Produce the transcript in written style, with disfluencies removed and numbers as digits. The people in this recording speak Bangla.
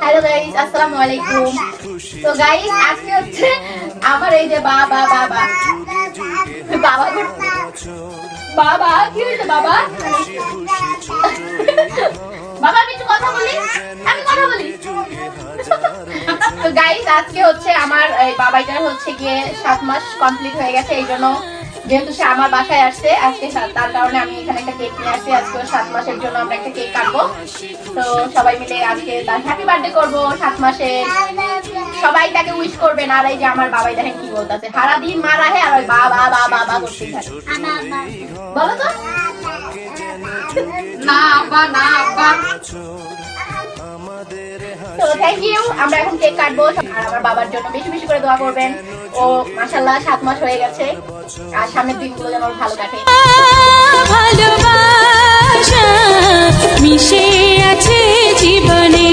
হ্যালো গাইস, আসসালামু আলাইকুম। তো গাইস, আজকে হচ্ছে আমার এই যে বাবা বাবা বাবা বাবা কি হয়েছে বাবা? বাবা আমি একটু কথা বলি, আমি কথা বলি। তো গাইস, আজকে হচ্ছে আমার এই বাবাইটার হচ্ছে গিয়ে 7 মাস কমপ্লিট হয়ে গেছে। এই জন্য যেহেতু সে আমার বাসায় আসছে আজকে, তার কারণে আমি এখানে একটা কেক নিয়ে আসছি। আজকে 7 মাসের জন্য আমরা একটা কেক কাটবো। তো সবাই মিলে আজকে তার হ্যাপি বার্থডে করবো 7 মাসে। সবাই তাকে উইশ করবেন। আর এই যে আমার বাবাই দেখেন কি বলতেছে, সারাদিন মারা হে আর ওই বাবা বাবা বাবা করতেই থাকে। বলো তো না আব্বা, না আব্বা। তো থ্যাংক ইউ। আমরা এখন কেক কাটবো। আর আমার বাবার জন্য বেশি বেশি করে দোয়া করবেন। ও মাশাআল্লাহ 7 মাস হয়ে গেছে, আর সামনের দিনগুলো যেন ওর ভালো কাটে। ভালোবাসা মিশে আছে জীবনে।